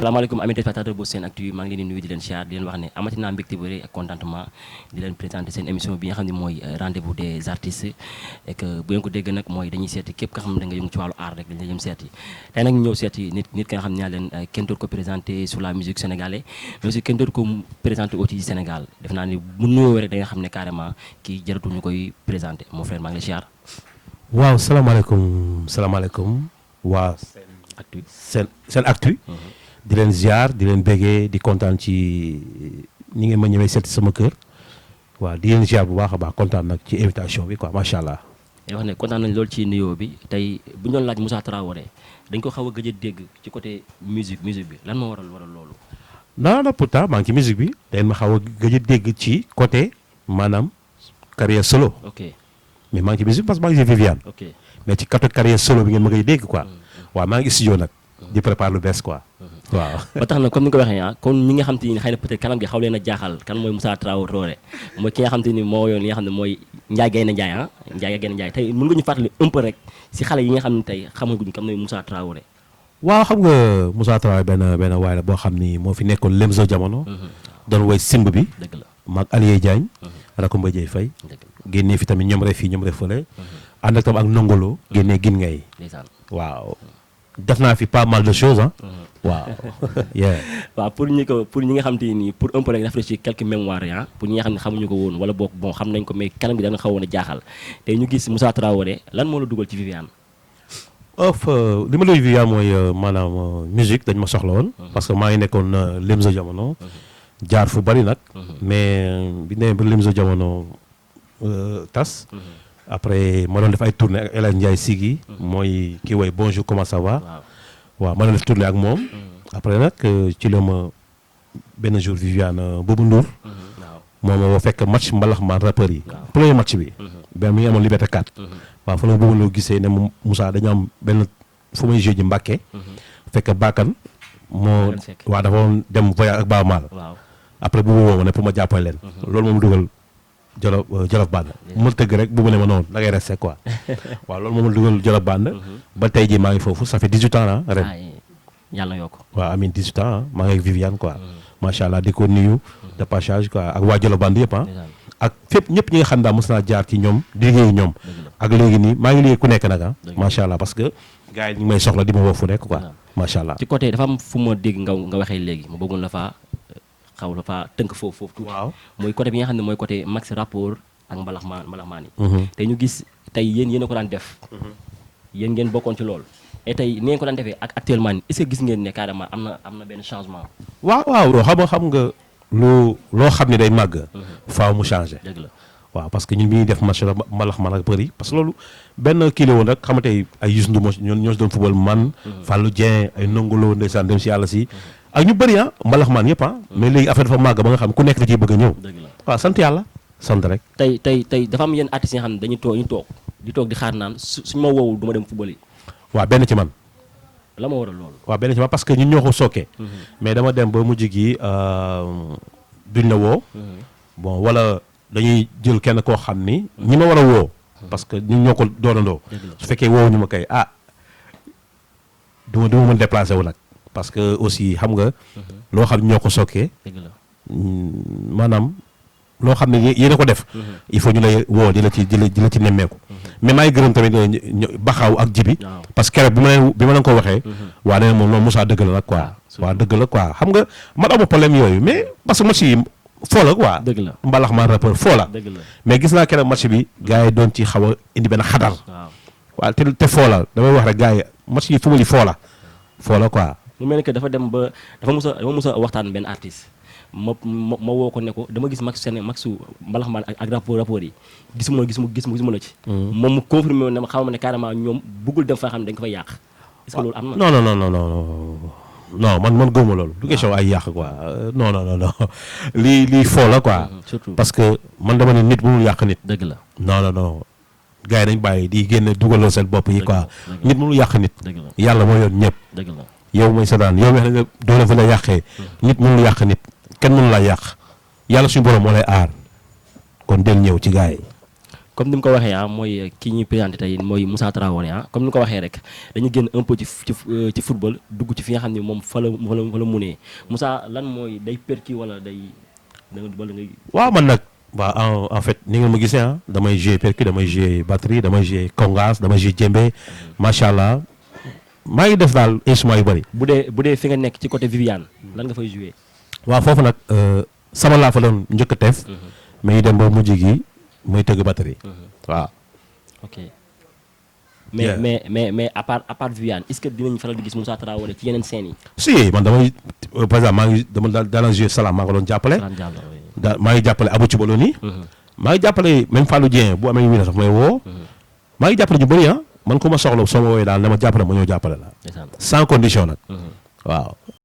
salaamaaleykum amis téléspectateurs bu SENactu maa ngi leen di nuyu di leen siyaar di leen wax ne amati naa mbégte bu rëy ak contentement di leen présenter seen émission bi nga xam ne mooy rendez-vous des artistes et que bu ngeen ko dégg nag mooy dañuy seeti képp nga xam ne da nga yëngu ci wàllu art rek dañ la jëm seeti tey nag ñëw seeti nit ki nga xam ne ñaa leen kenn doot ko présenté sur la musique sénégalaise mais aussi kenn doot ko présenté aussi Sénégal def naa ni mu nuyoo rek da nga xam ne carrément kii jaratul ñu koy présenté mon frère maa ngi lay siyaar. waaw salaamaaleykum waa SENactu di leen ziar di leen béggee di kontaan ci ñi ngeen ma ñëwee seet sama kër waaw di leen ziar bu baax a baax kontaan nag ci invitation bi quoi macha allah. wax ne kontaan nañ loolu ci nuyoo bi tey bu ñu doon laaj Moussa Traoré dañ ko xaw a gëj a dégg ci côté musique bi lan moo waral loolu. non pourtant maa ngi ci musique bi dañ ma xaw a gëj a dégg ci côté maanaam carrière solo. ok mais maa ngi ci musique parce que maa ngi ci Viviane. ok mais ci côté carrière solo bi ngeen ma koy dégg quoi. waaw maa ngi studio nag. di préparer lu bees quoi. waaw ba tax na comme ni nga ko waxee kon ñi nga xam te ni xëy na peut-être kanam gi xaw leen a jaaxal kan mooy Moussa Traoré mooy ki nga xam te ni moo yoon li nga xam ne mooy Ndiaye Gaynde Ndiaye tey mën nga ñu fàttali un peu rek si xale yi nga xam ne tey xamaguñ kan mooy Moussa Traoré. waaw xam nga Moussa Traoré benn waay la boo xam ni moo fi nekkoon Lemzo jamono. doon woy simb bi. dëgg la maag Alié Diagne. rakk Mbaye Dieye Faye. génnee fi tamit ñoom rek fii ñoom rek fële. ànd ak tam ak Nongolo. génnee gin ngay. waaw def naa fi pas mal de choses ah. waaw. waaw pour ñi nga xam te ni pour un peu rek rafraîchir quelques mémoires ah pour ñi nga xam ne xamuñu ko woon wala boog bon xam nañ ko mais kanam gi da nga xawoon a jaaxal tey ñu gis Moussa Traoré lan moo la dugal ci Viviane. li ma doon Viviane mooy maanaam musique dañ ma soxla woon. parce que maa ngi nekkoon Lemzo jamono. jaar fu bari nag. mais bi nee ba Lemzo jamono tas. après ma doon def ay tournée ak El Hadj Ndiaye Sigui. mooy kii woy bonjour comment ça va. waaw ma doon def tournée ak moom. après nag ci la ma benn jour Viviane Boubou Ndour. moom moo fekk match mbalax maan rappeurs yi. premier match bi. benn mi ngi amoon Liberté 4. waaw fa la Boubou Ndour gisee ne Moussa dañu am benn fu may joué ji Mbàkke. fekk Bakkan moo waaw dafa doon dem voyage ak Baaba Maal. après bu woo ma ne pour ma jàppale leen. loolu moom dugal. Jolof Band mu tëgg rek bu mu ne ma noonu da ngay resté quoi waaw loolu moom la dugal Jolof Band ba tey jii maa ngi foofu ça fait 18 ans la ren yàlla yokk waaw amiin 18 ans maa ngi ak Viviane quoi macha allah di ko nuyu de passage quoi ak waa Jolof Band yëpp ak fépp ñëpp ñi nga xam daal mos naa jaar ci ñoom di liggéey ñoom ak léegi nii maa ngi liggéey ku nekk nag macha allah parce que gars yi ñu ngi may soxla di ma woo fu nekk quoi macha allah. ci côté dafa am fu ma dégg nga waxee léegi ma bëggoon la faa xaw la fa tënk foofu tuuti. waaw mooy côté bi nga xam ne mooy côté max rapport ak mbalaxmaan yi. te ñu gis tey yéen a ko daan def. yéen ngeen bokkoon ci loolu. et tey ni ngeen ko daan defee ak actuellement nii est-ce que gis ngeen ne carrément am na benn changement. waaw xam nga loo xam ne day màgg. faaw mu changé. dëgg la waaw parce que ñun bi ñuy def match mbalaxmaan ak bëri parce que loolu benn kii la woon rek xam nga tey ay Youssou Ndour ñoo si doon football man. Fallou Dieng ay Nongolo ndeysaan dem si yàlla si. ak ñu bëri mbalax maan yëpp mais léegi affaire dafa màgg ba nga xam ku nekk da ciy bëgg a ñëw. waaw sant yàlla sant rek. tey dafa am yenn artistes yi nga xam ne dañuy toog di xaar naan suñu ma woowul du ma dem football yi. waaw benn ci man. la ma waral loolu. waaw benn ci man parce que ñun ñoo ko sookee. mais dama dem ba mujj gi duñ la woo. bon wala dañuy jël kenn koo xam ni. ñi ma war a woo. parce que ñun ñoo ko doonandoo. su fekkee woowu ñu ma kay du ma mën déplacé wu nag. parce que aussi xam nga loo xam ne ñoo ko sokkee maanaam loo xam ne yéen a ko def il faut ñu lay woo di la ci nemmeeku mais maa ngi gërëm tamit baxaaw ak jibi parce que keroog bi ma leen ko waxee waa nee moom noonu Moussa dëgg la nag quoi waaw dëgg la quoi xam nga man amu problème yooyu mais parce que match yi foo la quoi mbalax maan rappeur foo la mais gis naa keroog match bi gars yi doon ci xaw a indi benn xadar waaw te foo la damay wax rek gars yi match yi football yi foo la quoi mu mel ni que dafa dem ba dafa mus a waxtaan benn artiste ma woo ko ne ko dama gis maxu mbalax maan ak rapport yi gisuma la ci. moom mu confirmé woon ne ma xamal ma ne carrément ñoom bëggul dem fa xam ne dañ ko fay yàq. est-ce que loolu am na. non man gëmuma loolu. du question ay yàq quoi non lii foo la quoi. surtout parce que man dama ne nit mënul yàq nit. dëgg la non gars yi dañ bàyyi di génne dugaloo seen bopp yi quoi. nit mënul yàq nit. yàlla moo yoon ñëpp. dëgg la. yow mooy sa daan yow mi xam ne doole fa la yàqee nit mënul yàq nit kenn mënu laa yàq yàlla suñu borom moo lay aar kon del ñëw ci gars yi. comme ni mu ko waxee mooy kii ñuy présenté tey mooy Moussa Traoré comme ni mu ko waxee rek dañu génn un peu ci football dugg ci fi nga xam ne moom fa la munee Moussa lan mooy day perki wala wala ngay. waaw man nag waaw en fait ni nga ma gisee damay jouer percu damay jouer batterie damay jouer congas damay jouer djembé macha allah maa ngi def daal instrument yu bëri. bu dee fi nga nekk ci côté Viviane lan nga fay jouer. waaw foofu nag sama laa fa doon njëkk a teef mais dem ba mujj gi muy tëgg batterie. waaw. ok mais à part Viviane est-ce que dinañ faral di gis Moussa Traoré ci yeneen scènes yi. si man damay par exemple maa ngi dama daan jouer Salam maa ko doon jàppale. maa ngi jàppale Abou Thioubalouni. maa ngi jàppale même Fallou Dieng bu amee ñu sax may woo. maa ngi jàppale ñu bëri man ku ma soxla soo ma woowee daal dama jàppale ma ñëw jàppale la. sans condition nag. waaw.